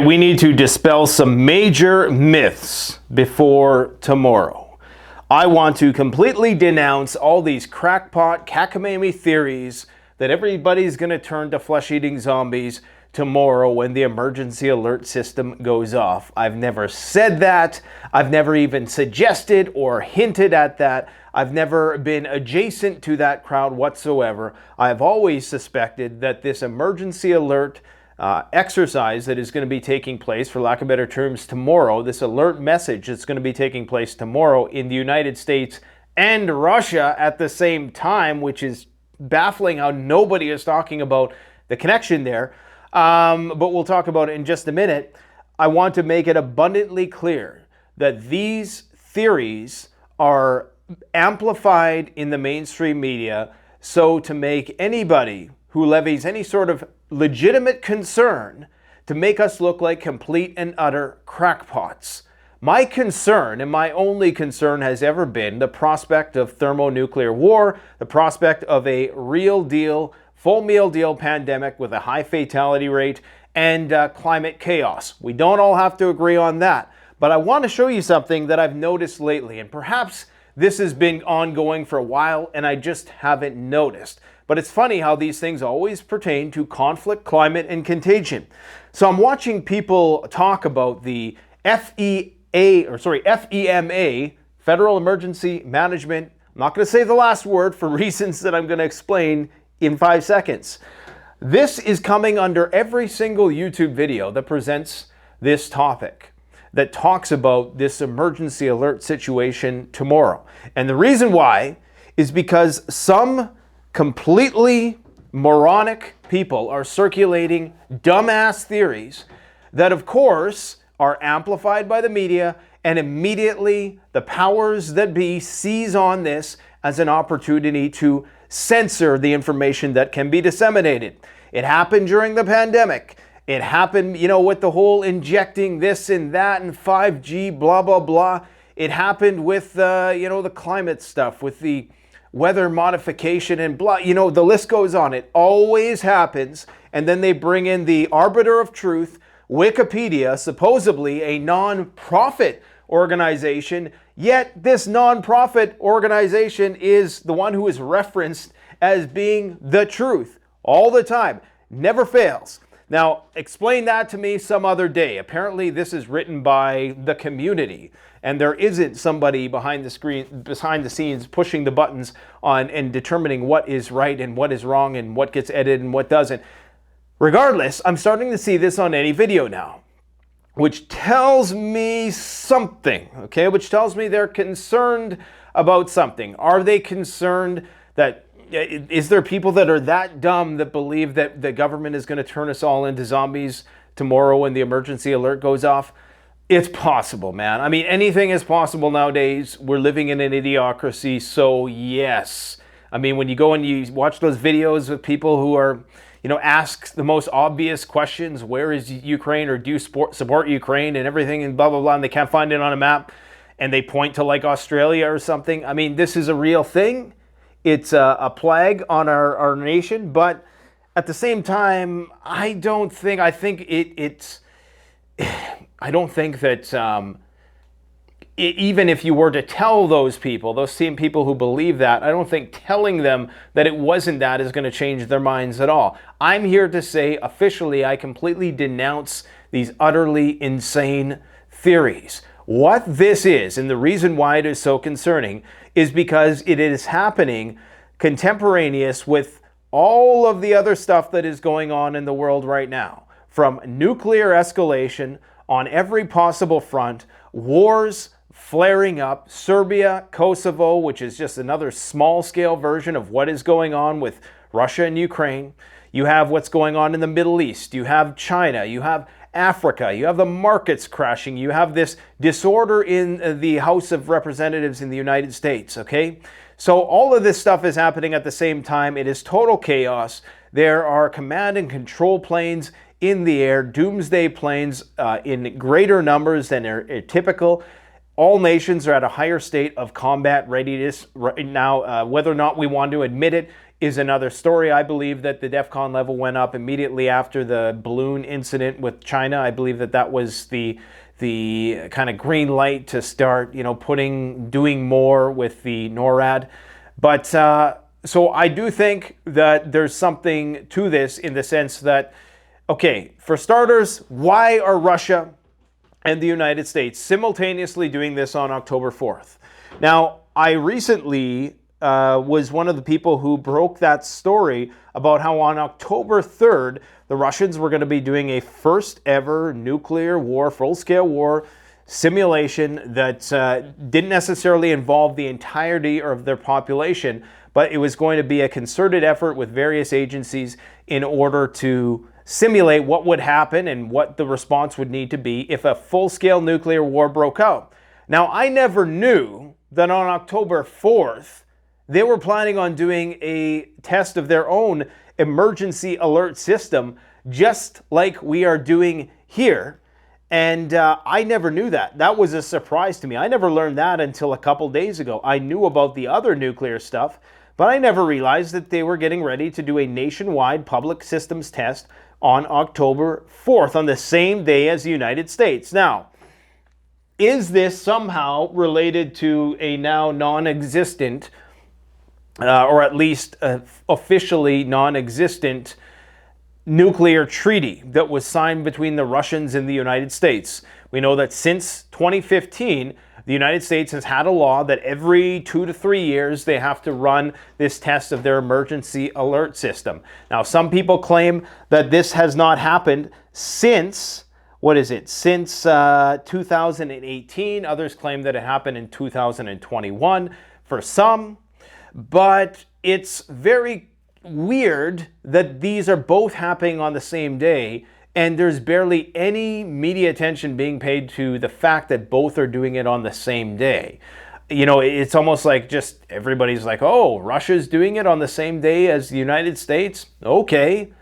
We need to dispel some major myths before tomorrow. I want to completely denounce all these crackpot, cockamamie theories that everybody's going to turn to flesh-eating zombies tomorrow when the emergency alert system goes off. I've never said that. I've never even suggested or hinted at that. I've never been adjacent to that crowd whatsoever. I've always suspected that this emergency alert exercise that is going to be taking place, for lack of better terms, tomorrow, this alert message that's going to be taking place tomorrow in the United States and Russia at the same time, which is baffling how nobody is talking about the connection there. But we'll talk about it in just a minute. I want to make it abundantly clear that these theories are amplified in the mainstream media so to make anybody who levies any sort of legitimate concern to make us look like complete and utter crackpots. My concern, and my only concern, has ever been the prospect of thermonuclear war, the prospect of a real deal, full meal deal pandemic with a high fatality rate, and climate chaos. We don't all have to agree on that, but I want to show you something that I've noticed lately, and perhaps this has been ongoing for a while and I just haven't noticed. But it's funny how these things always pertain to conflict, climate, and contagion. So I'm watching people talk about the FEMA, Federal Emergency Management. I'm not going to say the last word for reasons that I'm going to explain in 5 seconds. This is coming under every single YouTube video that presents this topic, that talks about this emergency alert situation tomorrow. And the reason why is because some completely moronic people are circulating dumbass theories that, of course, are amplified by the media, and immediately the powers that be seize on this as an opportunity to censor the information that can be disseminated. It happened during the pandemic. It happened, with the whole injecting this and that and 5G, blah, blah, blah. It happened with, the climate stuff, with the weather modification and blah, the list goes on. It always happens. And then they bring in the arbiter of truth, Wikipedia, supposedly a non-profit organization. Yet this non-profit organization is the one who is referenced as being the truth all the time. Never fails. Now, explain that to me some other day. Apparently, this is written by the community, and there isn't somebody behind the scenes pushing the buttons on and determining what is right and what is wrong and what gets edited and what doesn't. Regardless, I'm starting to see this on any video now, which tells me something, okay? Which tells me they're concerned about something. Are they concerned that is there people that are that dumb that believe that the government is going to turn us all into zombies tomorrow when the emergency alert goes off? It's possible, man. I mean, anything is possible nowadays. We're living in an idiocracy, so yes. I mean, when you go and you watch those videos of people who are, ask the most obvious questions, where is Ukraine, or do you support Ukraine and everything and blah, blah, blah, and they can't find it on a map, and they point to like Australia or something. I mean, this is a real thing. It's a plague on our nation, but at the same time, I don't think that even if you were to tell those people, those same people who believe that, I don't think telling them that it wasn't that is going to change their minds at all. I'm here to say officially, I completely denounce these utterly insane theories. What this is, and the reason why it is so concerning, is because it is happening contemporaneous with all of the other stuff that is going on in the world right now. From nuclear escalation on every possible front, wars flaring up, Serbia, Kosovo, which is just another small-scale version of what is going on with Russia and Ukraine. You have what's going on in the Middle East. You have China. You have Africa, you have the markets crashing, you have this disorder in the House of Representatives in the United States, okay? So all of this stuff is happening at the same time. It is total chaos. There are command and control planes in the air, doomsday planes in greater numbers than are typical. All nations are at a higher state of combat readiness right now, whether or not we want to admit it. is another story. I believe that the DEFCON level went up immediately after the balloon incident with China. I believe that that was the kind of green light to start, doing more with the NORAD. But so I do think that there's something to this in the sense that, okay, for starters, why are Russia and the United States simultaneously doing this on October 4th? Now, I recently was one of the people who broke that story about how on October 3rd, the Russians were going to be doing a first ever nuclear war, full-scale war simulation that didn't necessarily involve the entirety of their population, but it was going to be a concerted effort with various agencies in order to simulate what would happen and what the response would need to be if a full-scale nuclear war broke out. Now, I never knew that on October 4th, they were planning on doing a test of their own emergency alert system, just like we are doing here. And I never knew that. That was a surprise to me. I never learned that until a couple days ago. I knew about the other nuclear stuff, but I never realized that they were getting ready to do a nationwide public systems test on October 4th, on the same day as the United States. Now, is this somehow related to a now non-existent, or at least officially non-existent nuclear treaty that was signed between the Russians and the United States? We know that since 2015, the United States has had a law that every 2 to 3 years they have to run this test of their emergency alert system. Now, some people claim that this has not happened since, since 2018. Others claim that it happened in 2021 for some. But it's very weird that these are both happening on the same day, and there's barely any media attention being paid to the fact that both are doing it on the same day. It's almost like just everybody's like, oh, Russia's doing it on the same day as the United States? Okay.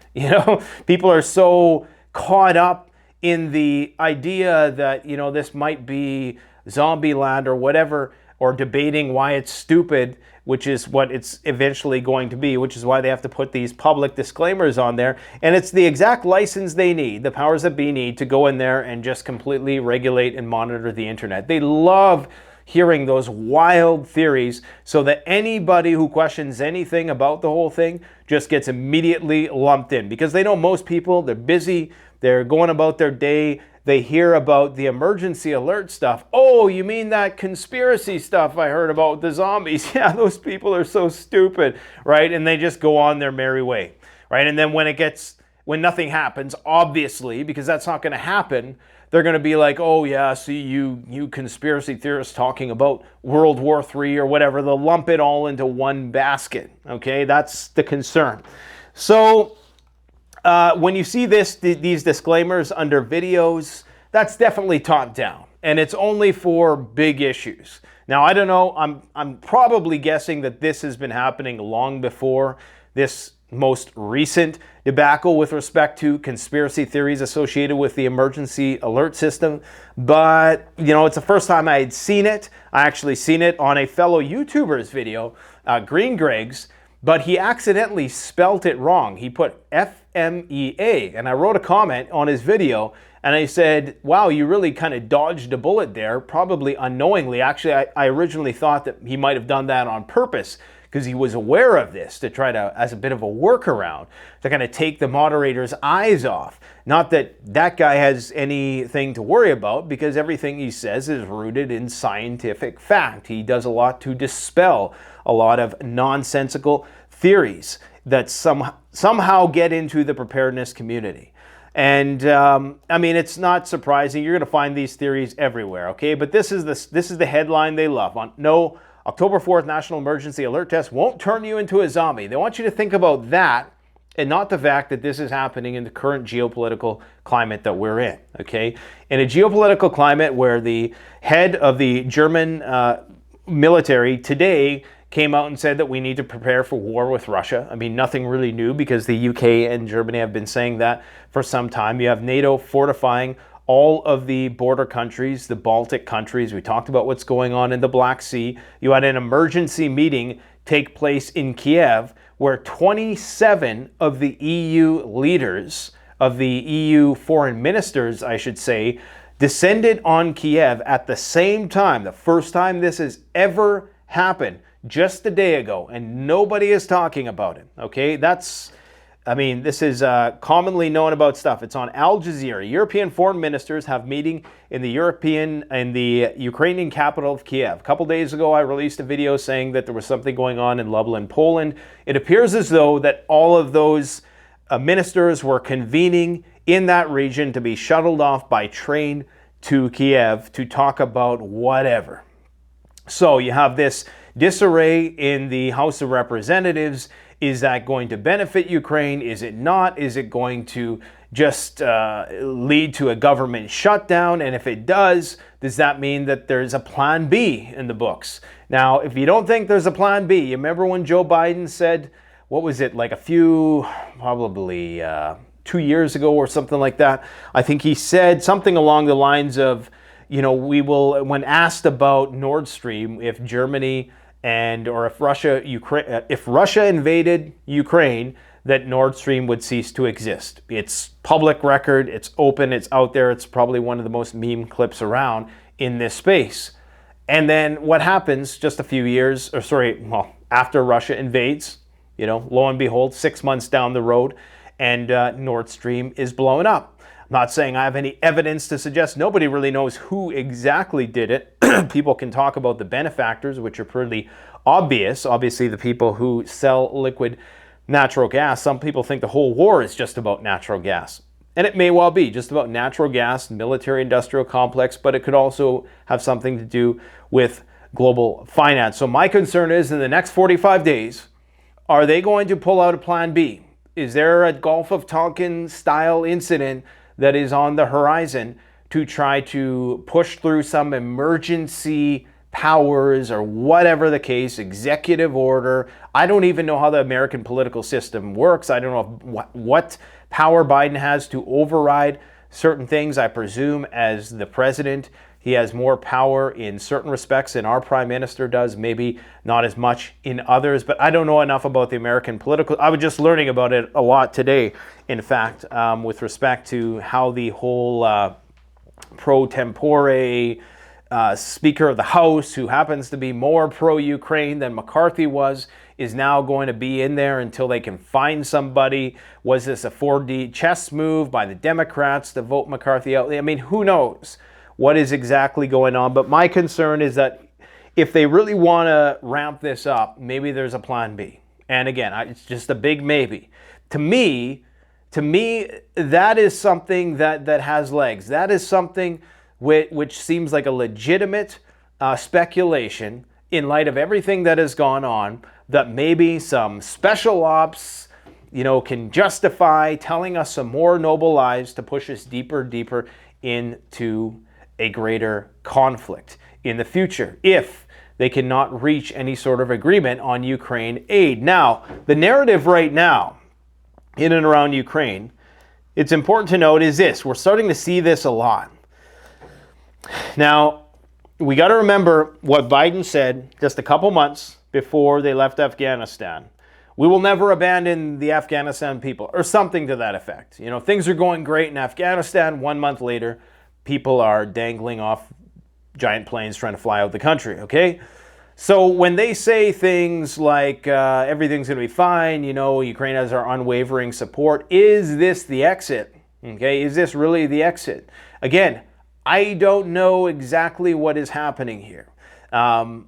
People are so caught up in the idea that, this might be zombie land or whatever, or debating why it's stupid, which is what it's eventually going to be, which is why they have to put these public disclaimers on there. And it's the exact license they need, the powers that be need, to go in there and just completely regulate and monitor the internet. They love hearing those wild theories so that anybody who questions anything about the whole thing just gets immediately lumped in, because they know most people, they're busy, they're going about their day. They hear about the emergency alert stuff. Oh, you mean that conspiracy stuff I heard about the zombies? Yeah, those people are so stupid, right? And they just go on their merry way, right? And then when nothing happens, obviously, because that's not going to happen, they're going to be like, oh yeah, see, you conspiracy theorists talking about World War III or whatever. They'll lump it all into one basket, okay? That's the concern. So when you see these disclaimers under videos, that's definitely top down, and it's only for big issues. Now, I don't know, I'm probably guessing that this has been happening long before this most recent debacle with respect to conspiracy theories associated with the emergency alert system. But, it's the first time I had seen it. I actually seen it on a fellow YouTuber's video, Green Greg's, but he accidentally spelt it wrong. He put FMEA, and I wrote a comment on his video, and I said, wow, you really kind of dodged a bullet there, probably unknowingly. Actually, I originally thought that he might have done that on purpose, because he was aware of this, to try to, as a bit of a workaround, to kind of take the moderator's eyes off. Not that that guy has anything to worry about, because everything he says is rooted in scientific fact. He does a lot to dispel a lot of nonsensical theories that somehow get into the preparedness community. And it's not surprising. You're going to find these theories everywhere, okay? But this is the headline they love. No, October 4th National Emergency Alert Test won't turn you into a zombie. They want you to think about that, and not the fact that this is happening in the current geopolitical climate that we're in, okay? In a geopolitical climate where the head of the German military today came out and said that we need to prepare for war with Russia. Nothing really new, because the UK and Germany have been saying that for some time. You have NATO fortifying all of the border countries, the Baltic countries. We talked about what's going on in the Black Sea. You had an emergency meeting take place in Kiev where 27 of the EU leaders, of the EU foreign ministers, I should say, descended on Kiev at the same time, the first time this has ever happened, just a day ago, and nobody is talking about it, okay? This is commonly known about stuff. It's on Al Jazeera. European foreign ministers have meeting in the Ukrainian capital of Kiev. A couple days ago, I released a video saying that there was something going on in Lublin, Poland. It appears as though that all of those ministers were convening in that region to be shuttled off by train to Kiev to talk about whatever. So you have this disarray in the House of Representatives. Is that going to benefit Ukraine? Is it not? Is it going to just lead to a government shutdown? And if it does that mean that there's a plan B in the books? Now, if you don't think there's a plan B, you remember when Joe Biden said, what was it, like probably 2 years ago or something like that? I think he said something along the lines of, when asked about Nord Stream, if Germany or if Russia invaded Ukraine, that Nord Stream would cease to exist. It's public record, it's open, it's out there, it's probably one of the most meme clips around in this space. And then what happens just a few years, after Russia invades, lo and behold, 6 months down the road, and Nord Stream is blown up. I'm not saying I have any evidence to suggest. Nobody really knows who exactly did it. People can talk about the benefactors, which are pretty obvious. Obviously, the people who sell liquid natural gas. Some people think the whole war is just about natural gas. And it may well be just about natural gas, military-industrial complex, but it could also have something to do with global finance. So my concern is, in the next 45 days, are they going to pull out a plan B? Is there a Gulf of Tonkin style incident that is on the horizon to try to push through some emergency powers or whatever the case, executive order? I don't even know how the American political system works. I don't know what power Biden has to override certain things. I presume as the president, he has more power in certain respects than our prime minister does, maybe not as much in others, but I don't know enough about the American political. I was just learning about it a lot today, in fact, with respect to how the whole pro tempore Speaker of the House, who happens to be more pro-Ukraine than McCarthy was, is now going to be in there until they can find somebody. Was this a 4D chess move by the Democrats to vote McCarthy out? I mean, who knows what is exactly going on? But my concern is that if they really want to ramp this up, maybe there's a plan B. And again, it's just a big maybe. To me, that is something that has legs. That is something which seems like a legitimate speculation in light of everything that has gone on, that maybe some special ops, can justify telling us some more noble lies to push us deeper into a greater conflict in the future, if they cannot reach any sort of agreement on Ukraine aid. Now, the narrative right now in and around Ukraine, it's important to note, is this. We're starting to see this a lot. Now, we got to remember what Biden said just a couple months before they left Afghanistan. We will never abandon the Afghanistan people, or something to that effect. Things are going great in Afghanistan. 1 month later, people are dangling off giant planes trying to fly out the country, okay? So when they say things like everything's going to be fine, Ukraine has our unwavering support, is this the exit? Okay, is this really the exit? Again, I don't know exactly what is happening here. I'm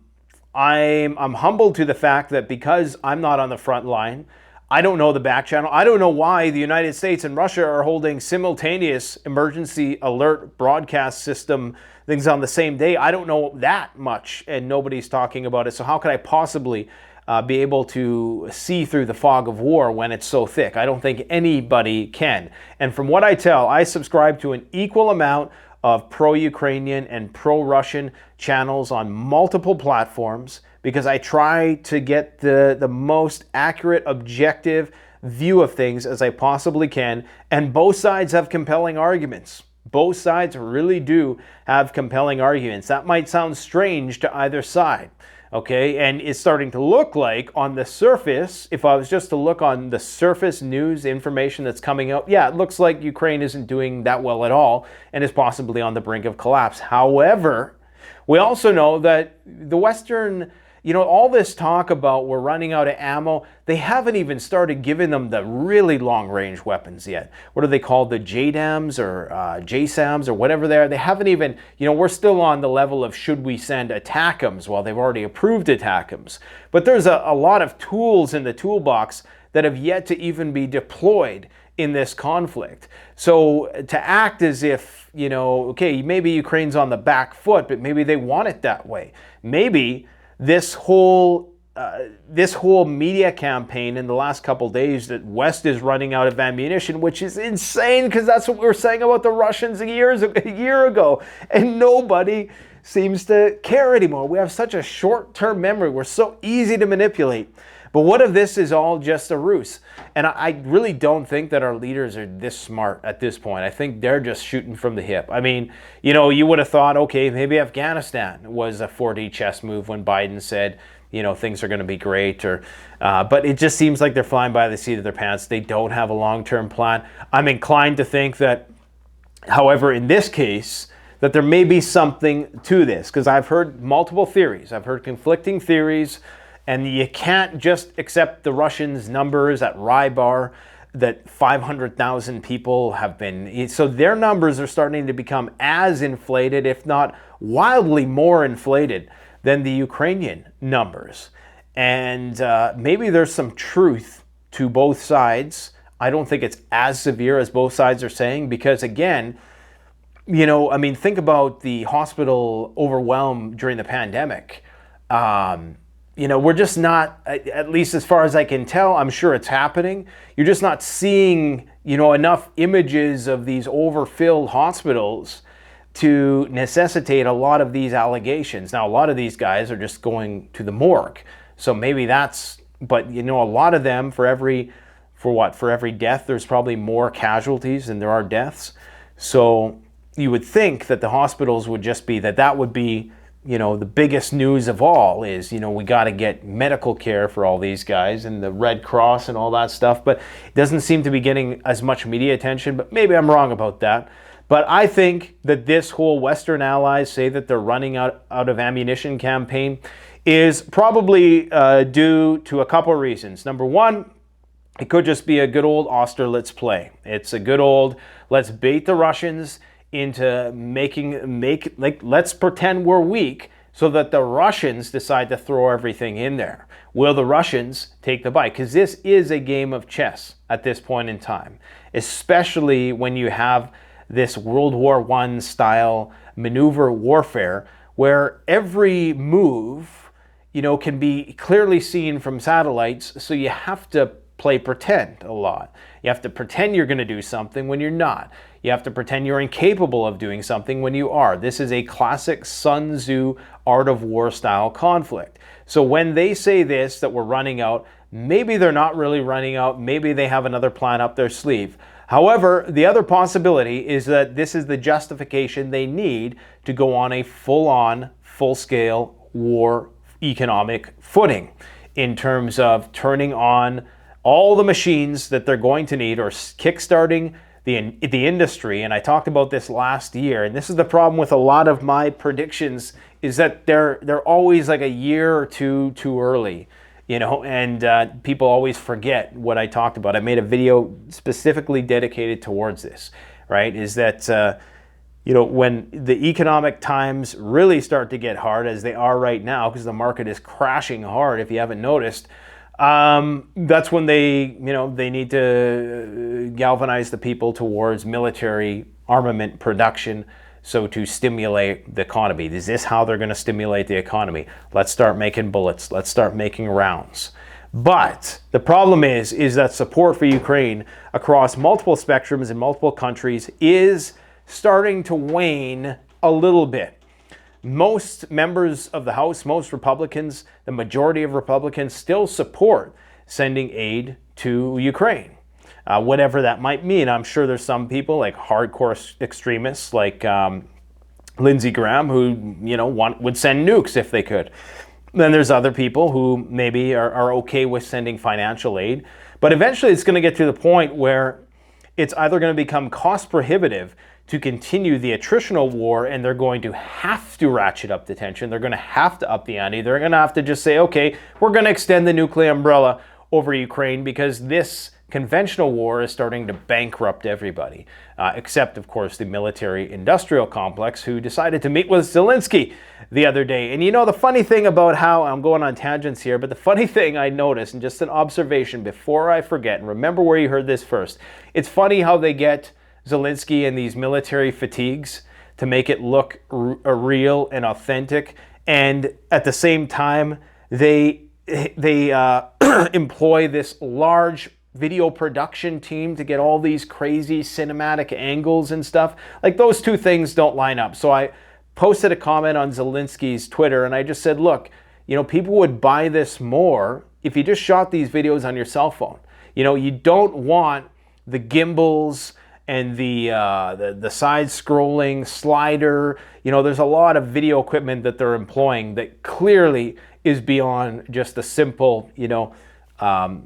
humbled to the fact that because I'm not on the front line, I don't know the back channel. I don't know why the United States and Russia are holding simultaneous emergency alert broadcast system things on the same day. I don't know that much, and nobody's talking about it. So how could I possibly be able to see through the fog of war when it's so thick? I don't think anybody can. And from what I tell, I subscribe to an equal amount of pro-Ukrainian and pro-Russian channels on multiple platforms, because I try to get the most accurate, objective view of things as I possibly can. And both sides have compelling arguments. Both sides really do have compelling arguments. That might sound strange to either side. Okay, and it's starting to look like on the surface, if I was just to look on the surface news information that's coming out, yeah, it looks like Ukraine isn't doing that well at all and is possibly on the brink of collapse. However, we also know that the Western, all this talk about we're running out of ammo, they haven't even started giving them the really long-range weapons yet. What are they called? The JDAMs or JSAMs or whatever they are. They haven't even, we're still on the level of should we send ATACMS? Well, they've already approved ATACMS. But there's a lot of tools in the toolbox that have yet to even be deployed in this conflict. So to act as if, okay, maybe Ukraine's on the back foot, but maybe they want it that way. Maybe this whole media campaign in the last couple days that West is running out of ammunition, which is insane because that's what we were saying about the Russians a year ago, and nobody seems to care anymore. We have such a short-term memory. We're so easy to manipulate. But what if this is all just a ruse? And I really don't think that our leaders are this smart at this point. I think they're just shooting from the hip. I mean, you would have thought, okay, maybe Afghanistan was a 4D chess move when Biden said, things are going to be great. But it just seems like they're flying by the seat of their pants. They don't have a long-term plan. I'm inclined to think that, however, in this case, that there may be something to this, because I've heard multiple theories. I've heard conflicting theories. And you can't just accept the Russians' numbers at Rybar that 500,000 people have been. So their numbers are starting to become as inflated, if not wildly more inflated than the Ukrainian numbers. And maybe there's some truth to both sides. I don't think it's as severe as both sides are saying because, again, think about the hospital overwhelm during the pandemic. We're just not, at least as far as I can tell, I'm sure it's happening. You're just not seeing, enough images of these overfilled hospitals to necessitate a lot of these allegations. Now, a lot of these guys are just going to the morgue. So maybe but a lot of them, for every death, there's probably more casualties than there are deaths. So you would think that the hospitals would just be, that would be, the biggest news of all is, we got to get medical care for all these guys and the Red Cross and all that stuff. But it doesn't seem to be getting as much media attention, but maybe I'm wrong about that. But I think that this whole Western allies say that they're running out of ammunition campaign is probably due to a couple of reasons. Number one, it could just be a good old Austerlitz play. It's a good old, let's bait the Russians into let's pretend we're weak so that the Russians decide to throw everything in there. Will the Russians take the bite? Because this is a game of chess at this point in time, especially when you have this World War I style maneuver warfare where every move, can be clearly seen from satellites. So you have to play pretend a lot. You have to pretend you're going to do something when you're not. You have to pretend you're incapable of doing something when you are. This is a classic Sun Tzu art of war style conflict. So when they say this, that we're running out, maybe they're not really running out. Maybe they have another plan up their sleeve. However, the other possibility is that this is the justification they need to go on a full-on, full-scale war economic footing in terms of turning on all the machines that they're going to need or kickstarting the industry. And I talked about this last year, and this is the problem with a lot of my predictions, is that they're always like a year or two too early, and people always forget what I talked about. I made a video specifically dedicated towards this, right? Is that, when the economic times really start to get hard, as they are right now, because the market is crashing hard, if you haven't noticed, that's when they need to galvanize the people towards military armament production, so to stimulate the economy. Is this how they're going to stimulate the economy? Let's start making bullets. Let's start making rounds. But the problem is that support for Ukraine across multiple spectrums in multiple countries is starting to wane a little bit. Most members of the House, most Republicans, the majority of Republicans still support sending aid to Ukraine, whatever that might mean. I'm sure there's some people like hardcore extremists like Lindsey Graham who would send nukes if they could. Then there's other people who maybe are okay with sending financial aid. But eventually it's going to get to the point where it's either going to become cost prohibitive to continue the attritional war, and they're going to have to ratchet up the tension. They're going to have to up the ante. They're going to have to just say, okay, we're going to extend the nuclear umbrella over Ukraine because this conventional war is starting to bankrupt everybody, except, of course, the military-industrial complex who decided to meet with Zelensky the other day. And you know, the funny thing about how, I'm going on tangents here, but the funny thing I noticed, and just an observation before I forget, and remember where you heard this first, it's funny how they get Zelensky in these military fatigues to make it look real and authentic, and at the same time, they employ this large video production team to get all these crazy cinematic angles and stuff. Like, those two things don't line up. So I posted a comment on Zelensky's Twitter and I just said, look, you know, people would buy this more if you just shot these videos on your cell phone. You know, you don't want the gimbals and the side-scrolling slider. You know, there's a lot of video equipment that they're employing that clearly is beyond just a simple, you know,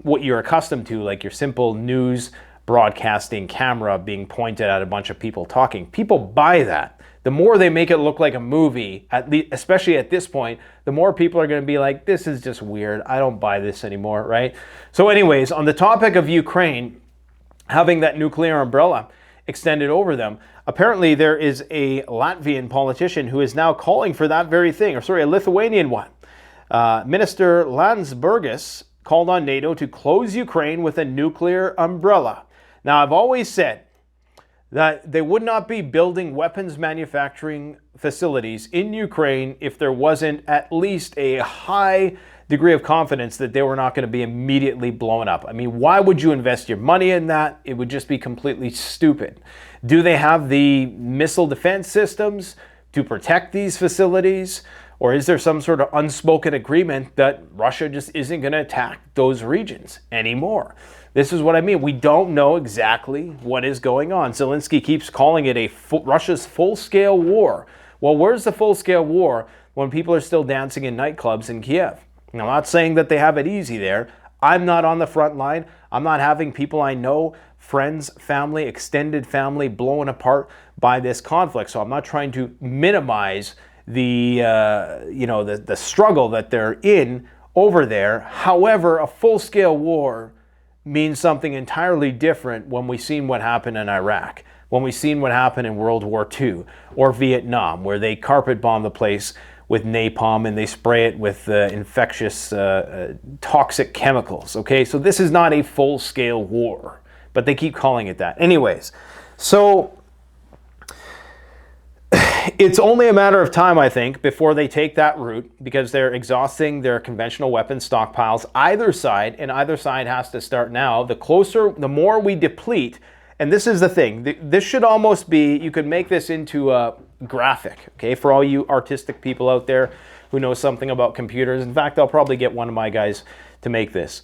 what you're accustomed to, like your simple news broadcasting camera being pointed at a bunch of people talking. People buy that. The more they make it look like a movie, especially at this point, the more people are going to be like, this is just weird. I don't buy this anymore, right? So anyways, on the topic of Ukraine having that nuclear umbrella extended over them, apparently there is a Latvian politician who is now calling for that very thing, or sorry, a Lithuanian one. Minister Landsbergis called on NATO to close Ukraine with a nuclear umbrella. Now, I've always said that they would not be building weapons manufacturing facilities in Ukraine if there wasn't at least a high degree of confidence that they were not going to be immediately blown up. I mean, why would you invest your money in that? It would just be completely stupid. Do they have the missile defense systems to protect these facilities? Or is there some sort of unspoken agreement that Russia just isn't going to attack those regions anymore? This is what I mean. We don't know exactly what is going on. Zelensky keeps calling it Russia's full-scale war. Well, where's the full-scale war when people are still dancing in nightclubs in Kiev? Now, I'm not saying that they have it easy there. I'm not on the front line. I'm not having people I know, friends, family, extended family blown apart by this conflict. So I'm not trying to minimize the struggle that they're in over there. However, a full-scale war means something entirely different when we've seen what happened in Iraq, when we've seen what happened in World War II or Vietnam, where they carpet bomb the place with napalm and they spray it with infectious toxic chemicals. Okay, so this is not a full-scale war, but they keep calling it that. Anyways, so it's only a matter of time, I think, before they take that route, because they're exhausting their conventional weapons stockpiles, either side, and either side has to start now. The more we deplete, and this is the thing, this should almost be, you could make this into a graphic, okay, for all you artistic people out there who know something about computers. In fact, I'll probably get one of my guys to make this.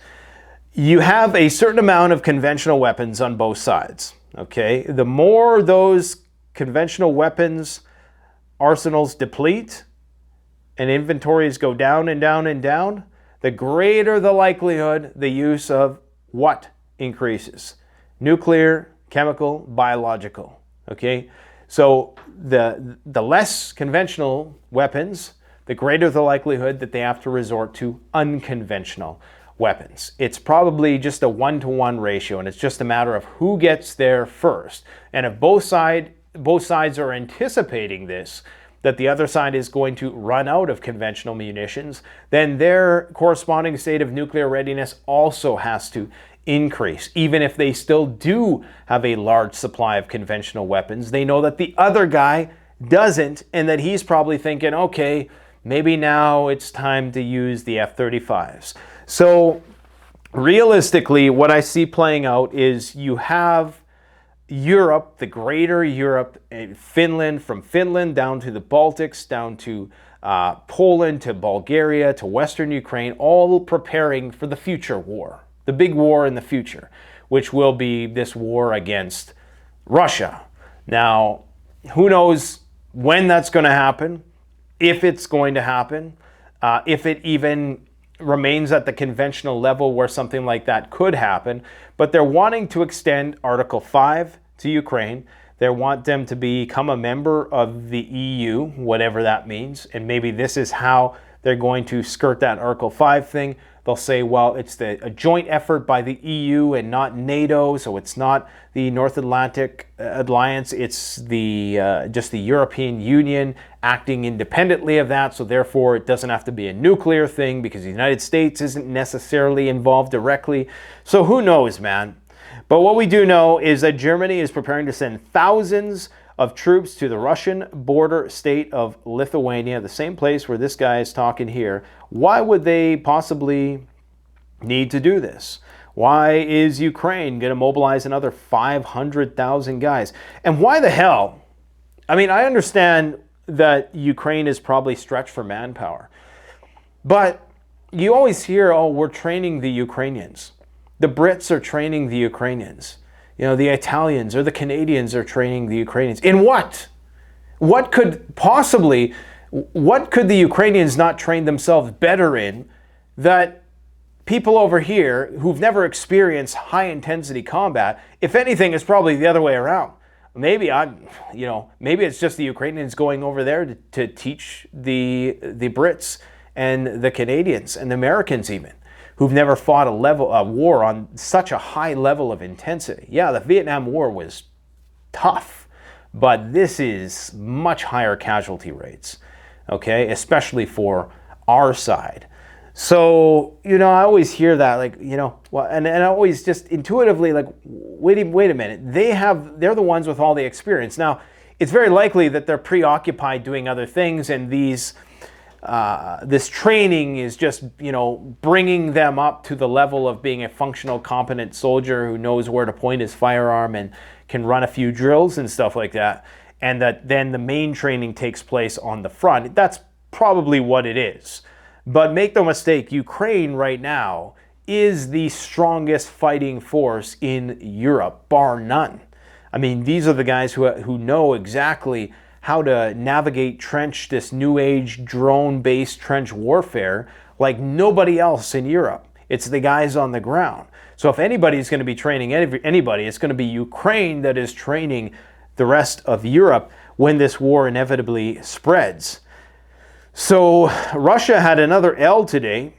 You have a certain amount of conventional weapons on both sides, okay? The more those conventional weapons arsenals deplete and inventories go down and down and down, the greater the likelihood the use of what increases? Nuclear, chemical, biological, okay? So the less conventional weapons, the greater the likelihood that they have to resort to unconventional weapons. It's probably just a 1-to-1 ratio, and it's just a matter of who gets there first. And if both sides are anticipating this, that the other side is going to run out of conventional munitions, then their corresponding state of nuclear readiness also has to increase. Even if they still do have a large supply of conventional weapons, they know that the other guy doesn't, and that he's probably thinking, okay, maybe now it's time to use the F-35s. So realistically, what I see playing out is you have Europe, the greater Europe, Finland, from Finland down to the Baltics, down to Poland, to Bulgaria, to Western Ukraine, all preparing for the future war, the big war in the future, which will be this war against Russia. Now, who knows when that's going to happen, if it's going to happen. if it even remains at the conventional level where something like that could happen. But they're wanting to extend Article 5 to Ukraine. They want them to become a member of the EU, whatever that means. And maybe this is how they're going to skirt that Article 5 thing. They'll say, well, it's a joint effort by the EU and not NATO, so it's not the North Atlantic Alliance, it's just the European Union acting independently of that, so therefore it doesn't have to be a nuclear thing because the United States isn't necessarily involved directly. So who knows, man? But what we do know is that Germany is preparing to send thousands of troops to the Russian border state of Lithuania, the same place where this guy is talking here. Why would they possibly need to do this? Why is Ukraine going to mobilize another 500,000 guys? And why the hell? I mean, I understand that Ukraine is probably stretched for manpower, but you always hear, oh, we're training the Ukrainians. The Brits are training the Ukrainians. You know, the Italians or the Canadians are training the Ukrainians. In what? What could the Ukrainians not train themselves better in that people over here who've never experienced high intensity combat, if anything, is probably the other way around. Maybe maybe it's just the Ukrainians going over there to teach the Brits and the Canadians and the Americans even, who've never fought a war on such a high level of intensity. Yeah, the Vietnam War was tough, but this is much higher casualty rates, okay, especially for our side. So, I always hear that, like, and I always just intuitively, like, wait a minute, they're the ones with all the experience. Now, it's very likely that they're preoccupied doing other things, and this training is just, bringing them up to the level of being a functional, competent soldier who knows where to point his firearm and can run a few drills and stuff like that. And that then the main training takes place on the front. That's probably what it is. But make no mistake, Ukraine right now is the strongest fighting force in Europe, bar none. I mean, these are the guys who know exactly how to navigate this new age drone-based trench warfare like nobody else in Europe. It's the guys on the ground. So if anybody's going to be training anybody, it's going to be Ukraine that is training the rest of Europe when this war inevitably spreads. So Russia had another L today.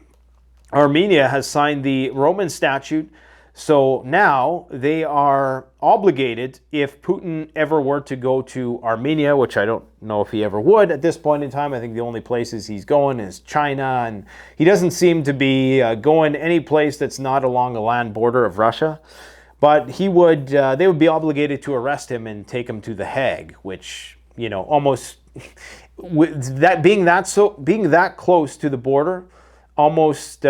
Armenia has signed the Roman Statute. So now they are obligated, if Putin ever were to go to Armenia, which I don't know if he ever would at this point in time. I think the only places he's going is China, and he doesn't seem to be going any place that's not along the land border of Russia. But they would be obligated to arrest him and take him to The Hague, which, almost being that close to the border, almost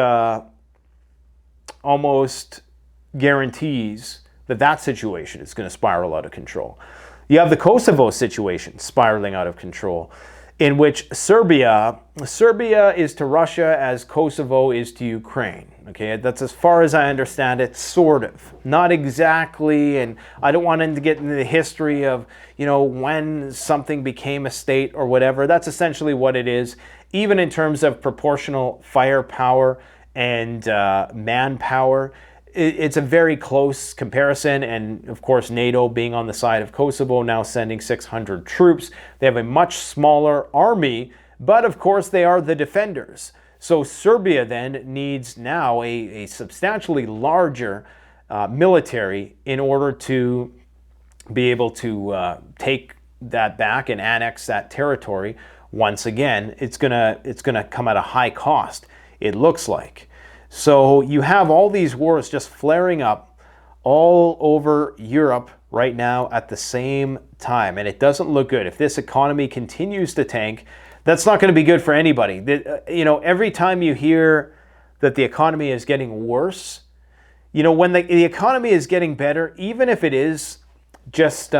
guarantees that situation is going to spiral out of control. You have the Kosovo situation spiraling out of control, in which Serbia is to Russia as Kosovo is to Ukraine. Okay, that's as far as I understand it, sort of. Not exactly, and I don't want to get into the history of, when something became a state or whatever. That's essentially what it is, even in terms of proportional firepower and manpower. It's a very close comparison, and of course NATO being on the side of Kosovo, now sending 600 troops. They have a much smaller army, but of course they are the defenders. So Serbia then needs now a substantially larger military in order to be able to take that back and annex that territory. Once again, it's gonna come at a high cost, it looks like. So you have all these wars just flaring up all over Europe right now at the same time, and it doesn't look good. If this economy continues to tank, that's not going to be good for anybody. Every time you hear that the economy is getting worse, when the economy is getting better, even if it is just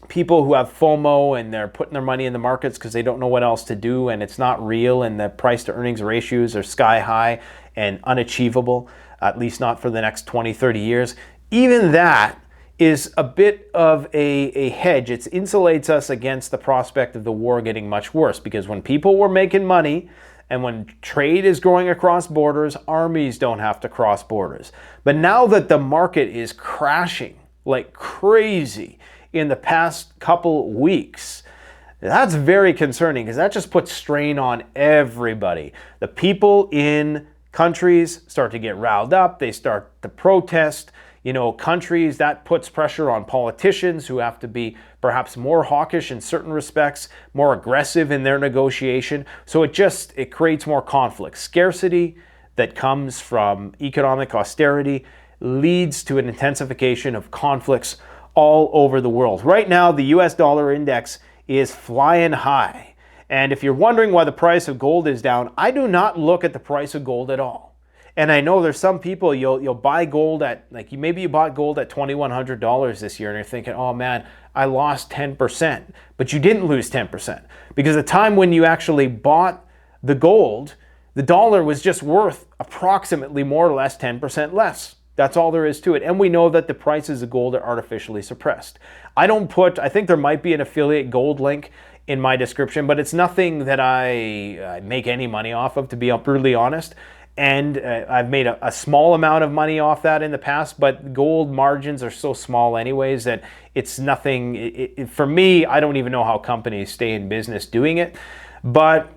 people who have FOMO and they're putting their money in the markets because they don't know what else to do and it's not real and the price to earnings ratios are sky high and unachievable, at least not for the next 20, 30 years. Even that is a bit of a hedge. It insulates us against the prospect of the war getting much worse, because when people were making money and when trade is growing across borders, armies don't have to cross borders. But now that the market is crashing like crazy in the past couple weeks, that's very concerning, because that just puts strain on everybody. The people in countries start to get riled up, they start to protest. You know, countries, that puts pressure on politicians who have to be perhaps more hawkish in certain respects, more aggressive in their negotiation. So it creates more conflict. Scarcity that comes from economic austerity leads to an intensification of conflicts all over the world. Right now, the US dollar index is flying high. And if you're wondering why the price of gold is down, I do not look at the price of gold at all. And I know there's some people, you'll buy gold at, like, maybe you bought gold at $2,100 this year and you're thinking, oh man, I lost 10%. But you didn't lose 10%, because the time when you actually bought the gold, the dollar was just worth approximately more or less 10% less. That's all there is to it. And we know that the prices of gold are artificially suppressed. I think there might be an affiliate gold link in my description, but it's nothing that I make any money off of, to be brutally honest. And I've made a small amount of money off that in the past, but gold margins are so small anyways that it's nothing. For me, I don't even know how companies stay in business doing it. But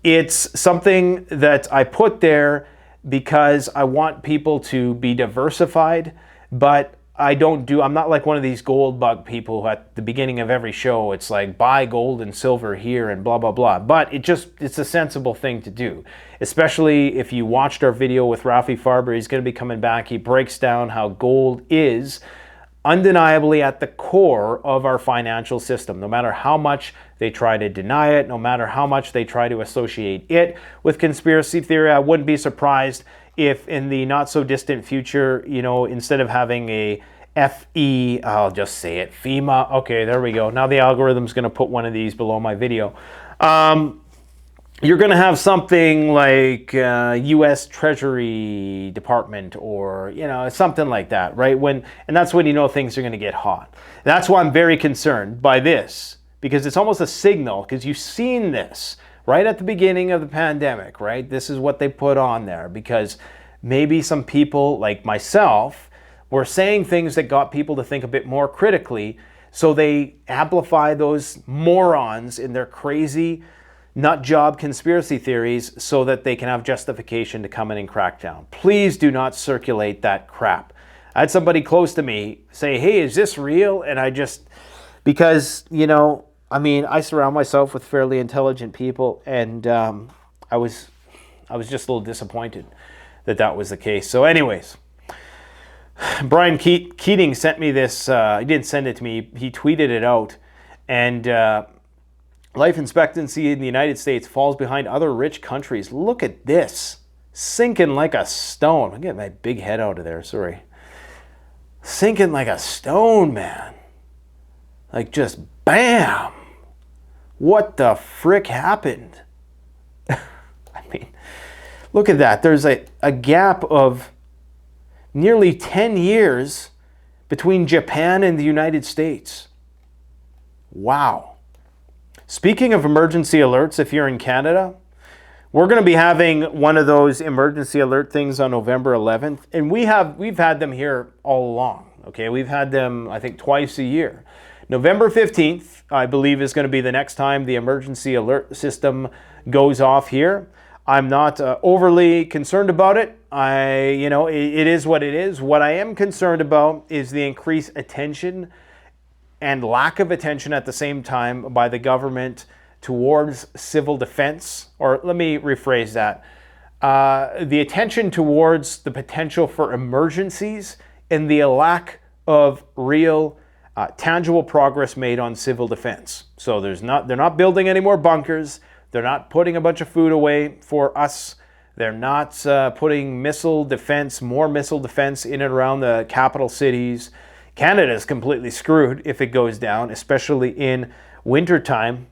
it's something that I put there because I want people to be diversified, but I'm not like one of these gold bug people who at the beginning of every show, it's like buy gold and silver here and blah, blah, blah. But it's a sensible thing to do, especially if you watched our video with Rafi Farber. He's going to be coming back. He breaks down how gold is undeniably at the core of our financial system. No matter how much they try to deny it, no matter how much they try to associate it with conspiracy theory, I wouldn't be surprised if in the not so distant future, you know, instead of having a I'll just say it, FEMA. Okay, there we go. Now the algorithm's going to put one of these below my video. You're going to have something like U.S. Treasury Department, or, you know, something like that, right? And that's when you know things are going to get hot. That's why I'm very concerned by this, because it's almost a signal, because you've seen this right at the beginning of the pandemic, right? This is what they put on there, because maybe some people like myself were saying things that got people to think a bit more critically, so they amplify those morons in their crazy nut job conspiracy theories so that they can have justification to come in and crack down. Please do not circulate that crap. I had somebody close to me say, hey, is this real? And because, you know, I mean, I surround myself with fairly intelligent people, and I was just a little disappointed that was the case. So anyways, Brian Keating sent me this. He didn't send it to me. He tweeted it out. And life expectancy in the United States falls behind other rich countries. Look at this. Sinking like a stone. I'll get my big head out of there. Sorry. Sinking like a stone, man. Like just bam. What the frick happened? I mean, look at that. There's a gap of nearly 10 years between Japan and the United States. Wow. Speaking of emergency alerts, if you're in Canada, we're going to be having one of those emergency alert things on November 11th. And we've had them here all along. Okay, we've had them, I think, twice a year. November 15th, I believe, is going to be the next time the emergency alert system goes off here. I'm not overly concerned about it. It is what it is. What I am concerned about is the increased attention and lack of attention at the same time by the government towards civil defense. Or let me rephrase that. The attention towards the potential for emergencies and the lack of real tangible progress made on civil defense. So they're not building any more bunkers. They're not putting a bunch of food away for us. They're not putting more missile defense in and around the capital cities. Canada is completely screwed if it goes down, especially in wintertime.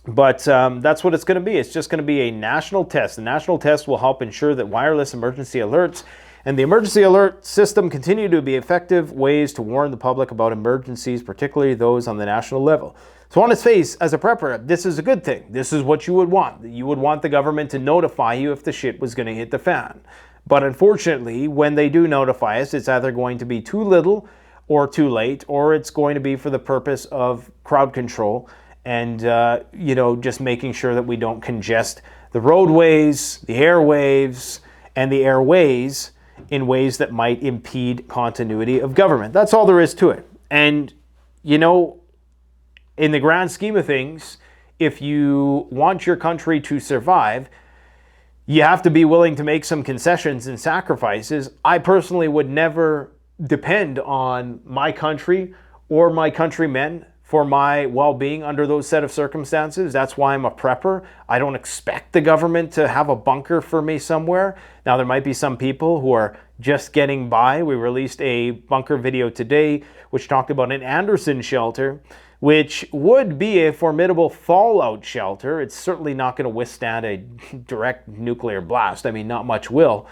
But that's what it's going to be. It's just going to be a national test. The national test will help ensure that wireless emergency alerts And the emergency alert system continue to be effective ways to warn the public about emergencies, particularly those on the national level. So on its face, as a prepper, this is a good thing. This is what you would want. You would want the government to notify you if the shit was going to hit the fan. But unfortunately, when they do notify us, it's either going to be too little or too late, or it's going to be for the purpose of crowd control and, just making sure that we don't congest the roadways, the airwaves, and the airways in ways that might impede continuity of government. That's all there is to it. And, in the grand scheme of things, if you want your country to survive, you have to be willing to make some concessions and sacrifices. I personally would never depend on my country or my countrymen for my well-being under those set of circumstances. That's why I'm a prepper. I don't expect the government to have a bunker for me somewhere. Now, there might be some people who are just getting by. We released a bunker video today which talked about an Anderson shelter, which would be a formidable fallout shelter. It's certainly not going to withstand a direct nuclear blast. I mean, not much will.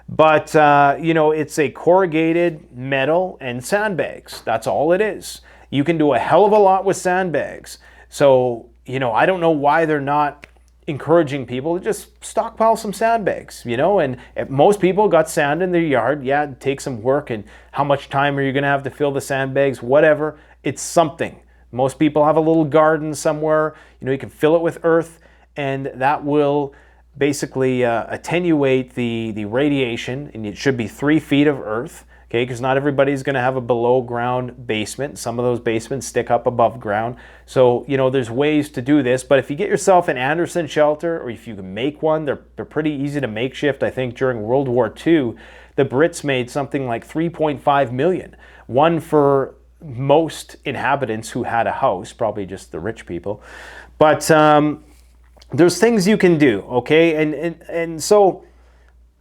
But, it's a corrugated metal and sandbags. That's all it is. You can do a hell of a lot with sandbags. So, I don't know why they're not encouraging people to just stockpile some sandbags, and if most people got sand in their yard. Yeah, it takes some work, and how much time are you going to have to fill the sandbags? Whatever. It's something. Most people have a little garden somewhere. You can fill it with earth, and that will basically attenuate the radiation, and it should be 3 feet of earth, okay, because not everybody's going to have a below ground basement. Some of those basements stick up above ground. So, there's ways to do this, but if you get yourself an Anderson shelter, or if you can make one, they're pretty easy to makeshift. I think during World War II, the Brits made something like 3.5 million. One for most inhabitants who had a house, probably just the rich people. But there's things you can do, okay? And so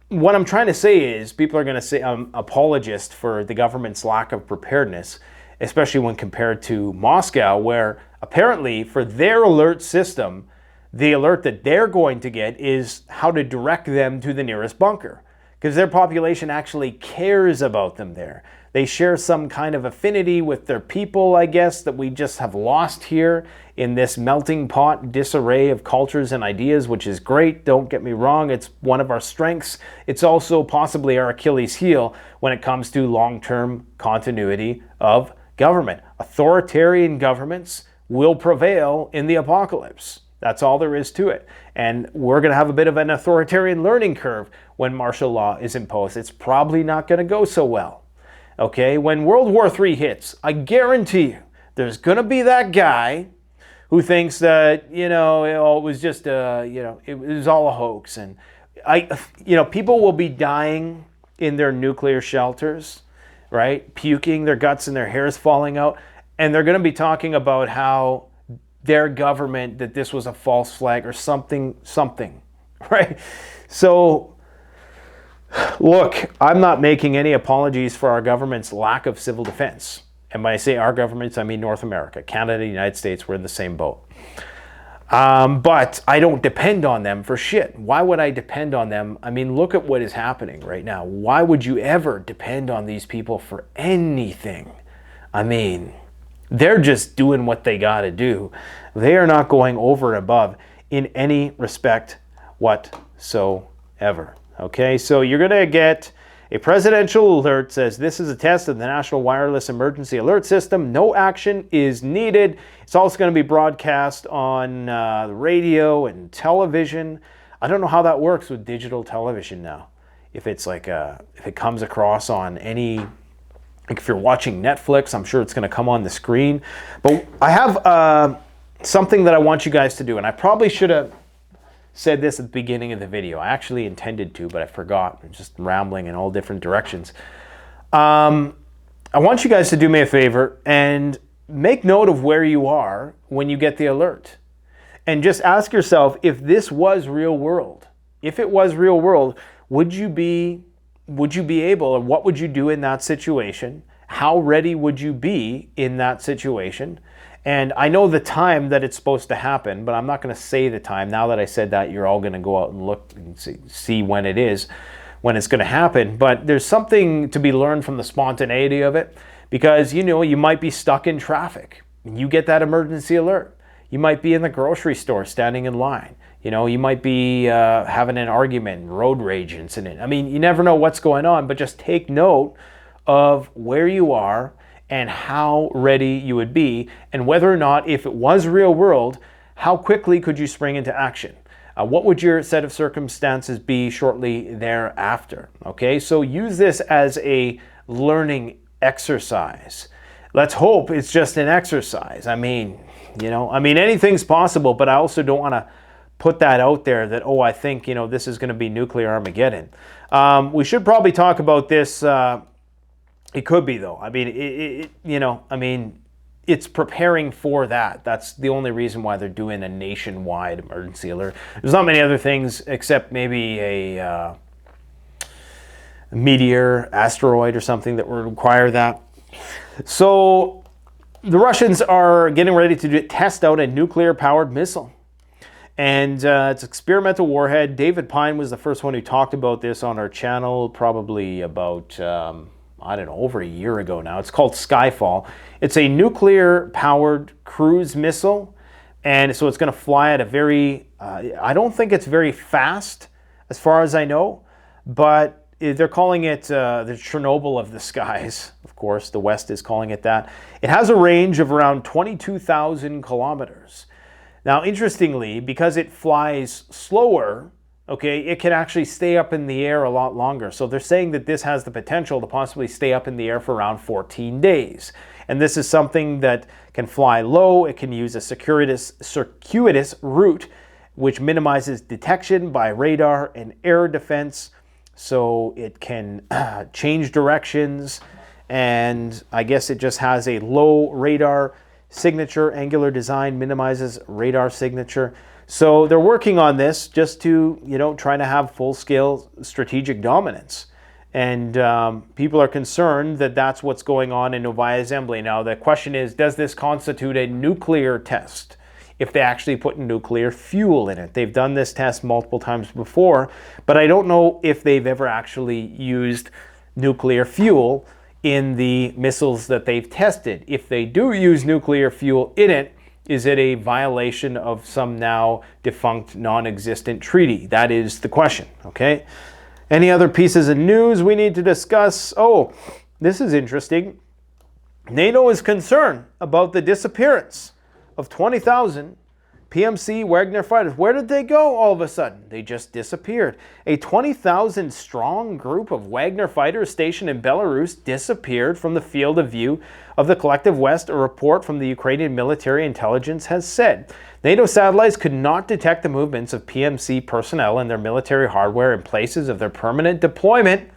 what I'm trying to say is people are going to say I'm apologist for the government's lack of preparedness, especially when compared to Moscow, where apparently for their alert system, the alert that they're going to get is how to direct them to the nearest bunker, because their population actually cares about them there. They share some kind of affinity with their people, I guess, that we just have lost here in this melting pot disarray of cultures and ideas, which is great. Don't get me wrong. It's one of our strengths. It's also possibly our Achilles heel when it comes to long-term continuity of government. Authoritarian governments will prevail in the apocalypse. That's all there is to it. And we're going to have a bit of an authoritarian learning curve when martial law is imposed. It's probably not going to go so well. Okay, when World War III hits, I guarantee you, there's going to be that guy who thinks that, it was just, it was all a hoax. And, people will be dying in their nuclear shelters, right? Puking, their guts and their hairs falling out. And they're going to be talking about how their government, that this was a false flag or something, right? So, look, I'm not making any apologies for our government's lack of civil defense. And when I say our governments, I mean North America, Canada, United States, we're in the same boat. But I don't depend on them for shit. Why would I depend on them? I mean, look at what is happening right now. Why would you ever depend on these people for anything? I mean, they're just doing what they got to do. They are not going over and above in any respect whatsoever. Okay, so you're going to get a presidential alert says this is a test of the National Wireless Emergency Alert System. No action is needed. It's also going to be broadcast on the radio and television. I don't know how that works with digital television now. If it's like if it comes across on any, like if you're watching Netflix, I'm sure it's going to come on the screen. But I have something that I want you guys to do, and I probably should have said this at the beginning of the video. I actually intended to, but I forgot. I'm just rambling in all different directions. I want you guys to do me a favor and make note of where you are when you get the alert. And just ask yourself, if this was real world, if it was real world, would you be able, or what would you do in that situation? How ready would you be in that situation? And I know the time that it's supposed to happen, but I'm not going to say the time. Now that I said that, you're all going to go out and look and see when it is. when it's going to happen. But there's something to be learned from the spontaneity of it, because, you know, you might be stuck in traffic and you get that emergency alert. You might be in the grocery store standing in line. You know, you might be having an argument, road rage incident. I mean, you never know what's going on, but just take note of where you are and how ready you would be, and whether or not, if it was real world, how quickly could you spring into action? What would your set of circumstances be shortly thereafter? Okay, so use this as a learning exercise. Let's hope it's just an exercise. I mean, you know, anything's possible, but I also don't want to put that out there that, oh, I think, you know, this is going to be nuclear Armageddon. We should probably talk about this. It could be, though. I mean, it's preparing for that. That's the only reason why they're doing a nationwide emergency alert. There's not many other things except maybe a meteor, asteroid or something that would require that. So the Russians are getting ready to test out a nuclear-powered missile. And it's experimental warhead. David Pine was the first one who talked about this on our channel, probably about, I don't know, over a year ago now. It's called Skyfall. It's a nuclear-powered cruise missile. And so it's going to fly at a very, I don't think it's very fast, as far as I know. But they're calling it the Chernobyl of the skies. Of course, the West is calling it that. It has a range of around 22,000 kilometers. Now, interestingly, because it flies slower, okay, it can actually stay up in the air a lot longer. So they're saying that this has the potential to possibly stay up in the air for around 14 days. And this is something that can fly low. It can use a circuitous route, which minimizes detection by radar and air defense. So it can change directions. And I guess it just has a low radar signature. Angular design minimizes radar signature. So they're working on this just to, you know, try to have full-scale strategic dominance. And people are concerned that that's what's going on in Novaya Zemlya. Now, the question is, does this constitute a nuclear test if they actually put nuclear fuel in it? They've done this test multiple times before, but I don't know if they've ever actually used nuclear fuel in the missiles that they've tested. If they do use nuclear fuel in it, is it a violation of some now defunct, non-existent treaty? That is the question, okay? Any other pieces of news we need to discuss? Oh, this is interesting. NATO is concerned about the disappearance of 20,000 PMC Wagner fighters. Where did they go all of a sudden? They just disappeared. A 20,000 strong group of Wagner fighters stationed in Belarus disappeared from the field of view of the collective West, a report from the Ukrainian military intelligence has said. NATO satellites could not detect the movements of PMC personnel and their military hardware in places of their permanent deployment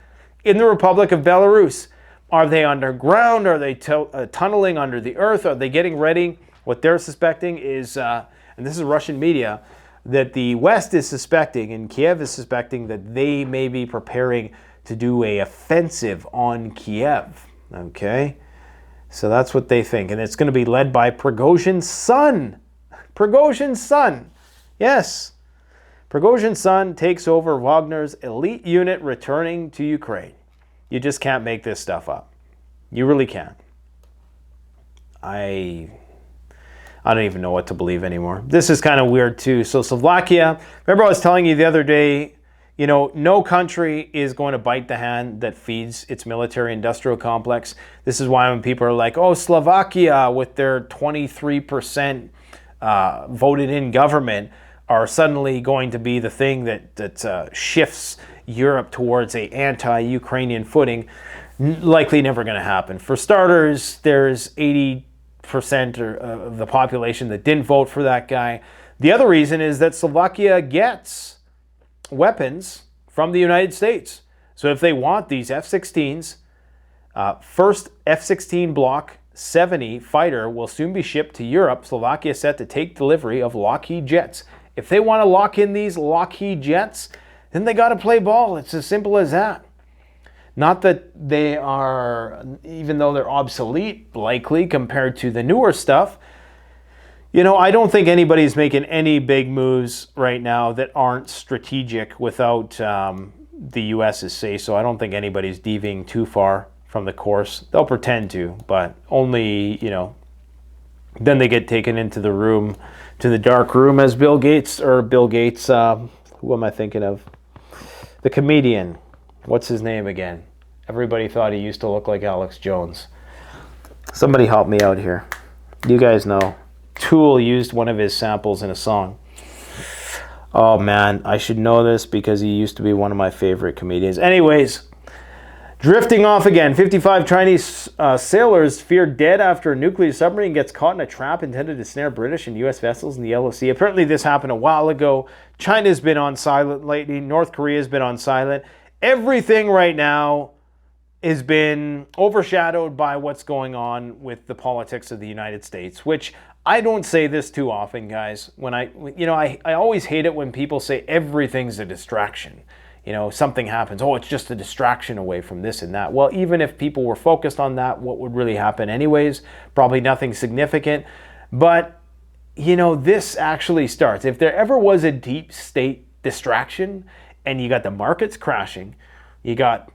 in the Republic of Belarus. Are they underground? Are they tunneling under the earth? Are they getting ready? What they're suspecting is, and this is Russian media, that the West is suspecting, and Kiev is suspecting, that they may be preparing to do an offensive on Kiev. Okay? So that's what they think. And it's going to be led by Prigozhin's son. Prigozhin's son. Yes. Prigozhin's son takes over Wagner's elite unit returning to Ukraine. You just can't make this stuff up. You really can't. I don't even know what to believe anymore. This is kind of weird too. So Slovakia, remember I was telling you the other day, you know, no country is going to bite the hand that feeds its military industrial complex. This is why when people are like, oh, Slovakia with their 23% voted in government are suddenly going to be the thing that shifts Europe towards a anti-Ukrainian footing, likely never going to happen. For starters, there's 80% of the population that didn't vote for that guy. The other reason is that Slovakia gets weapons from the United States. So if they want these F-16s, first F-16 Block 70 fighter will soon be shipped to Europe. Slovakia is set to take delivery of Lockheed jets. If they want to lock in these Lockheed jets, then they got to play ball. It's as simple as that. Not that they are, even though they're obsolete, likely, compared to the newer stuff. You know, I don't think anybody's making any big moves right now that aren't strategic without, the US's say so. I don't think anybody's deviating too far from the course. They'll pretend to, but only, you know, then they get taken into the room, to the dark room, as Bill Gates, who am I thinking of? The comedian. What's his name again? Everybody thought he used to look like Alex Jones. Somebody help me out here. You guys know. Tool used one of his samples in a song. Oh man, I should know this because he used to be one of my favorite comedians. Anyways, drifting off again. 55 Chinese sailors feared dead after a nuclear submarine gets caught in a trap intended to snare British and U.S. vessels in the Yellow Sea. Apparently this happened a while ago. China's been on silent lately. North Korea's been on silent. Everything right now has been overshadowed by what's going on with the politics of the United States, which I don't say this too often, guys. When I always hate it when people say everything's a distraction. You know, something happens, oh, it's just a distraction away from this and that. Well, even if people were focused on that, what would really happen anyways? Probably nothing significant. But, you know, this actually starts. If there ever was a deep state distraction and you got the markets crashing, you got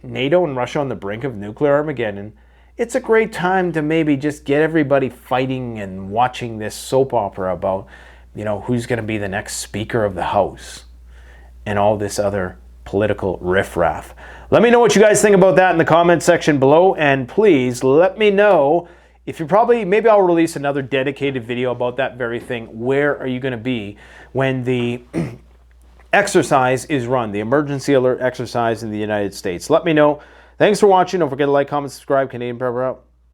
NATO and Russia on the brink of nuclear Armageddon, it's a great time to maybe just get everybody fighting and watching this soap opera about, you know, who's going to be the next Speaker of the House and all this other political riffraff. Let me know what you guys think about that in the comment section below, and please let me know if you're maybe I'll release another dedicated video about that very thing. Where are you going to be when the exercise is run, the emergency alert exercise in the United States? Let me know. Thanks for watching. Don't forget to like, comment, subscribe. Canadian Prepper out.